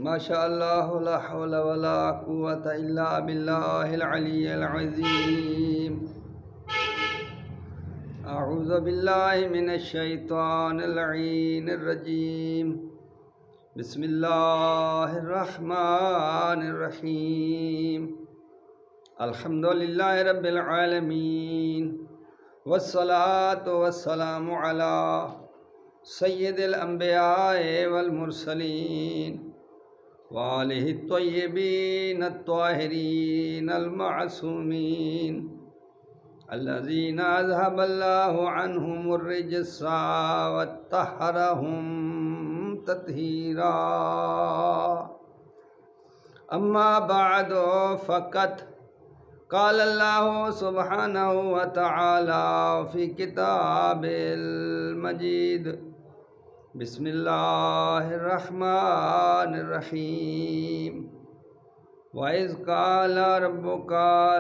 ماشاء اللہ لا حول ولا قوۃ الا باللہ العلی العظیم اعوذ باللہ من الشیطان اللعین الرجیم بسم اللہ الرحمن الرحیم الحمد للہ رب العالمین والصلاة والسلام علی سید الانبیاء والمرسلین وآلہ الطیبین الطاہرین المعصومین الذین اذھب اللہ عنہم الرجس وطہرہم تطہیرا اما بعد فقط قال اللہ سبحانہ وتعالی فی کتاب المجید بسم اللہ الرحمن الرحیم وَإِذْ قَالَ رَبُّكَ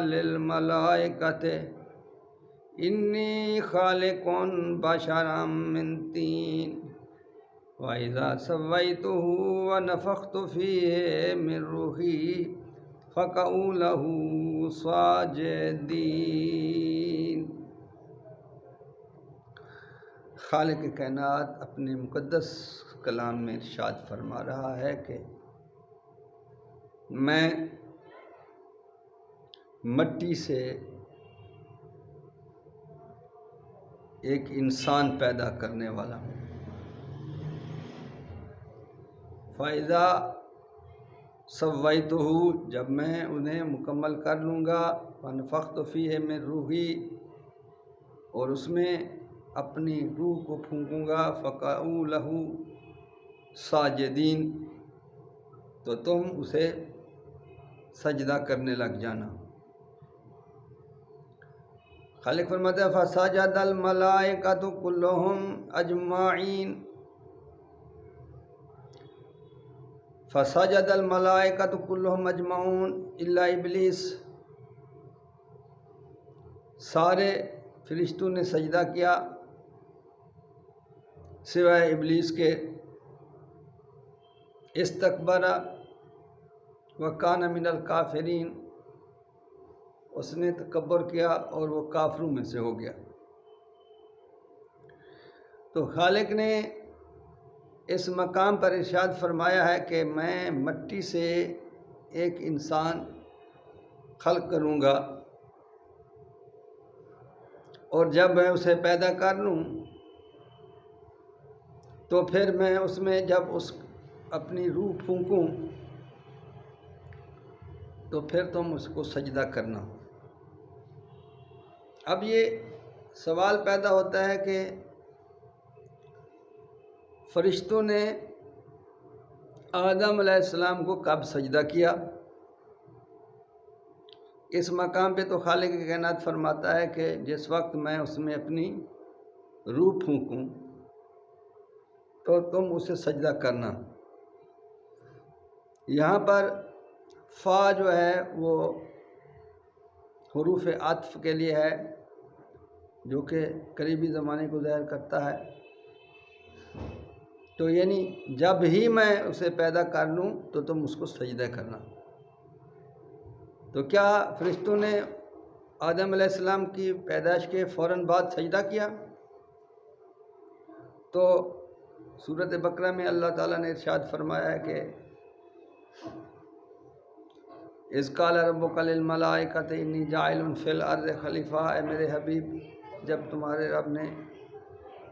لِلْمَلَائِكَةِ إِنِّي خَالِقٌ بَشَرًا مِّن طِينٍ وَإِذَا سَوَّيْتُهُ وَنَفَخْتُ فِيهِ مِن رُّوحِي فَقَعُوا لَهُ سَاجِدِينَ۔ خالق کائنات اپنے مقدس کلام میں ارشاد فرما رہا ہے کہ میں مٹی سے ایک انسان پیدا کرنے والا ہوں۔ فَإِذَا سَوَّيْتُهُ، جب میں انہیں مکمل کر لوں گا، وَنَفَخْتُ فِيهِ مِن رُّوحِي، اور اس میں اپنی روح کو پھونکوں گا، فَقَعُوا لَهُ سَاجِدِينَ، تو تم اسے سجدہ کرنے لگ جانا۔ خالق فرماتا ہے فَسَجَدَ الْمَلَائِكَةُ كُلُّهُمْ أَجْمَعِينَ، فَسَجَدَ الْمَلَائِكَةُ كُلُّهُمْ أَجْمَعُونَ إِلَّا إِبْلِيسَ، سارے فرشتوں نے سجدہ کیا سوائے ابلیس کے۔ استکبر وکان من الکافرین، اس نے تکبر کیا اور وہ کافروں میں سے ہو گیا۔ تو خالق نے اس مقام پر ارشاد فرمایا ہے کہ میں مٹی سے ایک انسان خلق کروں گا، اور جب میں اسے پیدا کر لوں تو پھر میں اس میں جب اپنی روح پھونکوں تو پھر تم اس کو سجدہ کرنا۔ اب یہ سوال پیدا ہوتا ہے کہ فرشتوں نے آدم علیہ السلام کو کب سجدہ کیا؟ اس مقام پہ تو خالق کائنات فرماتا ہے کہ جس وقت میں اس میں اپنی روح پھونکوں تو تم اسے سجدہ کرنا۔ یہاں پر فا جو ہے وہ حروف عطف کے لیے ہے، جو کہ قریبی زمانے کو ظاہر کرتا ہے۔ تو یعنی جب ہی میں اسے پیدا کر لوں تو تم اس کو سجدہ کرنا۔ تو کیا فرشتوں نے آدم علیہ السلام کی پیدائش کے فوراً بعد سجدہ کیا؟ تو سورۃ بقرہ میں اللہ تعالیٰ نے ارشاد فرمایا ہے کہ اذ قال ربک للملائکۃ انی جاعل فی الارض خلیفہ، اے میرے حبیب جب تمہارے رب نے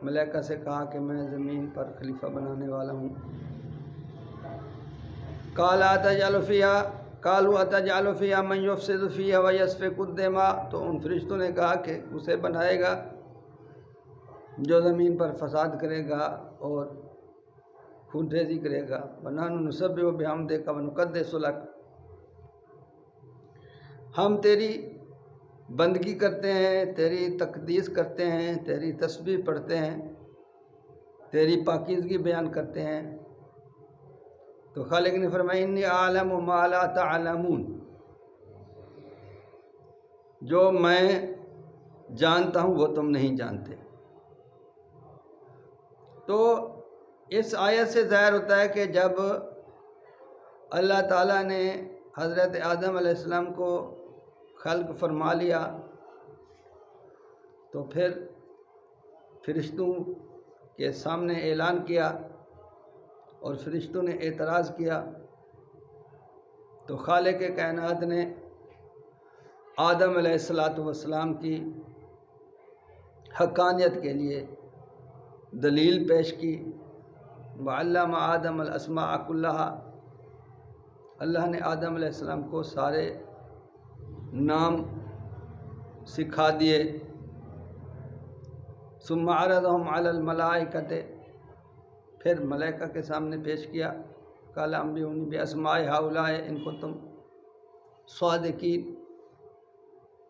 ملائکہ سے کہا کہ میں زمین پر خلیفہ بنانے والا ہوں، قالوا اتجعل فیہا من یفسد فیہا ویسفک الدماء، تو ان فرشتوں نے کہا کہ اسے بنائے گا جو زمین پر فساد کرے گا اور خون ریزی کرے گا، وَنَحْنُ نُسَبِّحُ بِحَمْدِکَ وَنُقَدِّسُ لَکَ، ہم تیری بندگی کرتے ہیں، تیری تقدیس کرتے ہیں، تیری تسبیح پڑھتے ہیں، تیری پاکیزگی بیان کرتے ہیں۔ تو خالق نے فرمایا انی اعلم ما لا تعلمون، جو میں جانتا ہوں وہ تم نہیں جانتے۔ تو اس آیت سے ظاہر ہوتا ہے کہ جب اللہ تعالیٰ نے حضرت آدم علیہ السلام کو خلق فرما لیا تو پھر فرشتوں کے سامنے اعلان کیا اور فرشتوں نے اعتراض کیا، تو خالق کائنات نے آدم علیہ السلام کی حقانیت کے لیے دلیل پیش کی۔ وعلم آدم الاسماء کلھا، اللہ نے آدم علیہ السلام کو سارے نام سکھا دیے۔ ثم عرضهم علی الملائکۃ، پھر ملائکہ کے سامنے پیش کیا، قال انبئونی باسماء ہؤلاء ان کنتم صادقین،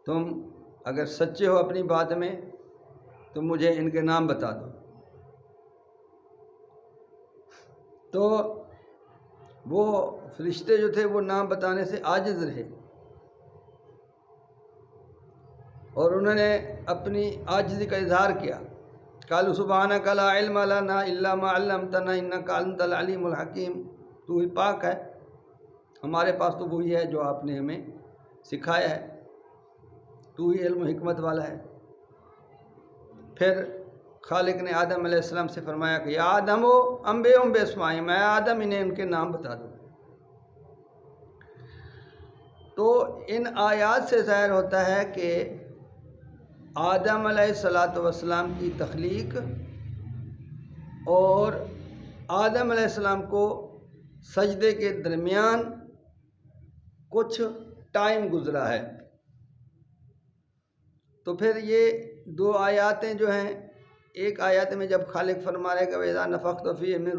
تم اگر سچے ہو اپنی بات میں تو مجھے ان کے نام بتا دو۔ تو وہ فرشتے جو تھے وہ نام بتانے سے عاجز رہے، اور انہوں نے اپنی عاجزی کا اظہار کیا۔ قالوا سبحانک لا علم لنا الا ما علمتنا انک انت العلیم الحکیم، تو ہی پاک ہے، ہمارے پاس تو وہی ہے جو آپ نے ہمیں سکھایا ہے، تو ہی علم و حکمت والا ہے۔ پھر خالق نے آدم علیہ السلام سے فرمایا کہ یا آدم انبئہم باسمائہم، میں آدم انہیں ان کے نام بتا دوں۔ تو ان آیات سے ظاہر ہوتا ہے کہ آدم علیہ السلام کی تخلیق اور آدم علیہ السلام کو سجدے کے درمیان کچھ ٹائم گزرا ہے۔ تو پھر یہ دو آیاتیں جو ہیں، ایک آیات میں جب خالق فرما رہے کہ وَإِذَا نَفَخْتُ فِيهِ مِن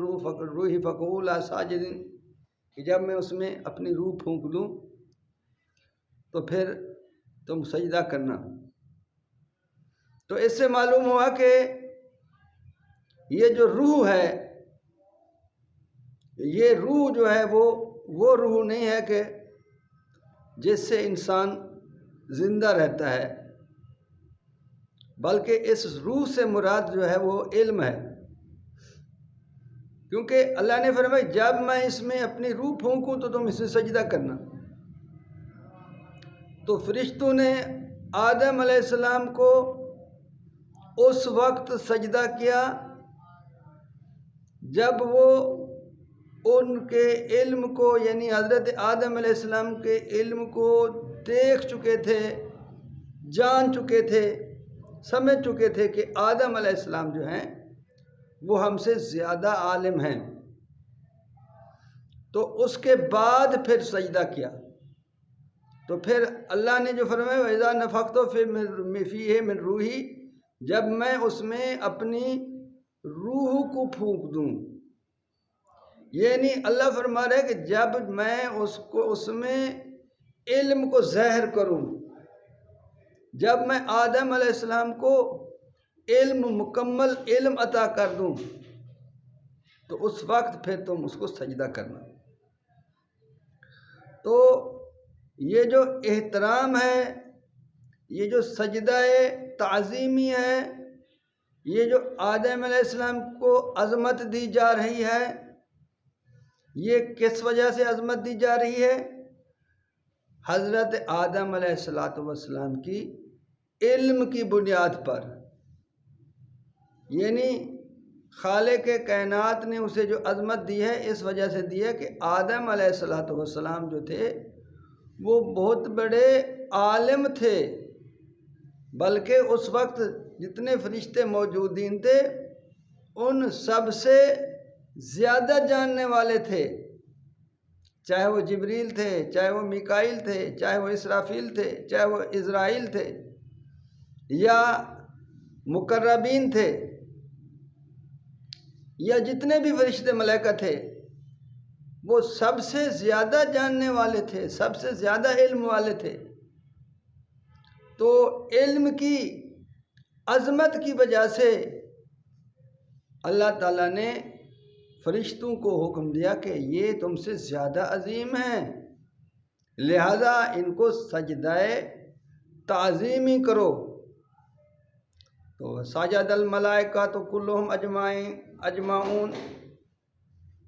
رُوحِي فَقُعُوا لَهُ سَاجِدِينَ، کہ جب میں اس میں اپنی روح پھونک دوں تو پھر تم سجدہ کرنا۔ تو اس سے معلوم ہوا کہ یہ جو روح ہے، یہ روح جو ہے وہ روح نہیں ہے کہ جس سے انسان زندہ رہتا ہے، بلکہ اس روح سے مراد جو ہے وہ علم ہے، کیونکہ اللہ نے فرمایا جب میں اس میں اپنی روح پھونکوں تو تم اسے سجدہ کرنا۔ تو فرشتوں نے آدم علیہ السلام کو اس وقت سجدہ کیا جب وہ ان کے علم کو، یعنی حضرت آدم علیہ السلام کے علم کو دیکھ چکے تھے، جان چکے تھے، سمجھ چکے تھے کہ آدم علیہ السلام جو ہیں وہ ہم سے زیادہ عالم ہیں۔ تو اس کے بعد پھر سجدہ کیا۔ تو پھر اللہ نے جو فرمایا وَإِذَا نَفَخْتُ فِيهِ مِن رُوحِي، جب میں اس میں اپنی روح کو پھونک دوں، یعنی اللہ فرما رہا ہے کہ جب میں اس میں علم کو ظاہر کروں، جب میں آدم علیہ السلام کو مکمل علم عطا کر دوں تو اس وقت پھر تم اس کو سجدہ کرنا۔ تو یہ جو احترام ہے، یہ جو سجدہ تعظیمی ہے، یہ جو آدم علیہ السلام کو عظمت دی جا رہی ہے، یہ کس وجہ سے عظمت دی جا رہی ہے؟ حضرت آدم علیہ السلام کی علم کی بنیاد پر، یعنی خالق کائنات نے اسے جو عظمت دی ہے اس وجہ سے دی ہے کہ آدم علیہ السلام جو تھے وہ بہت بڑے عالم تھے، بلکہ اس وقت جتنے فرشتے موجودین تھے ان سب سے زیادہ جاننے والے تھے، چاہے وہ جبریل تھے، چاہے وہ میکائیل تھے، چاہے وہ اسرافیل تھے، چاہے وہ عزرائیل تھے یا مقربین تھے، یا جتنے بھی فرشتے ملائکہ تھے، وہ سب سے زیادہ جاننے والے تھے، سب سے زیادہ علم والے تھے۔ تو علم کی عظمت کی وجہ سے اللہ تعالیٰ نے فرشتوں کو حکم دیا کہ یہ تم سے زیادہ عظیم ہیں، لہذا ان کو سجدہ تعظیمی کرو۔ تو سجد الملائکہ تو کلہم اجمعون،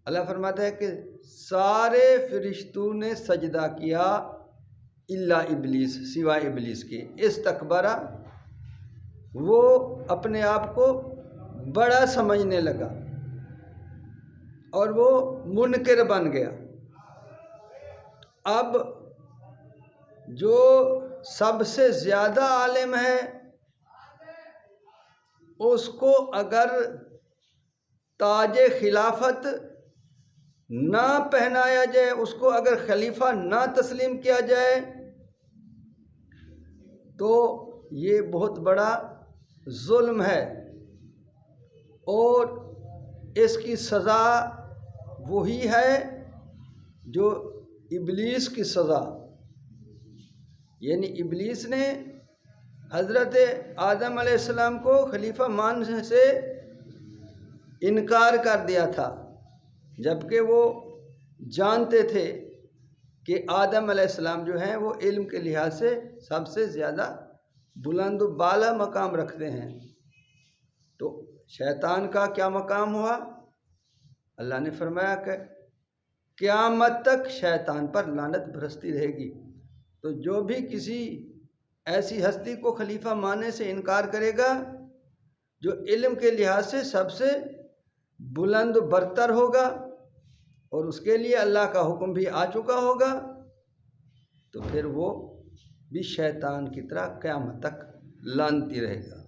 اللہ فرماتا ہے کہ سارے فرشتوں نے سجدہ کیا الا ابلیس، سوائے ابلیس کے۔ استکبرا، وہ اپنے آپ کو بڑا سمجھنے لگا اور وہ منکر بن گیا۔ اب جو سب سے زیادہ عالم ہے اس کو اگر تاج خلافت نہ پہنایا جائے، اس کو اگر خلیفہ نہ تسلیم کیا جائے تو یہ بہت بڑا ظلم ہے، اور اس کی سزا وہی ہے جو ابلیس کی سزا، یعنی ابلیس نے حضرت آدم علیہ السلام کو خلیفہ ماننے سے انکار کر دیا تھا، جبکہ وہ جانتے تھے کہ آدم علیہ السلام جو ہیں وہ علم کے لحاظ سے سب سے زیادہ بلند و بالا مقام رکھتے ہیں۔ تو شیطان کا کیا مقام ہوا؟ اللہ نے فرمایا کہ قیامت تک شیطان پر لعنت برستی رہے گی۔ تو جو بھی کسی ایسی ہستی کو خلیفہ ماننے سے انکار کرے گا جو علم کے لحاظ سے سب سے بلند و برتر ہوگا اور اس کے لیے اللہ کا حکم بھی آ چکا ہوگا، تو پھر وہ بھی شیطان کی طرح قیامت تک لعنتی رہے گا۔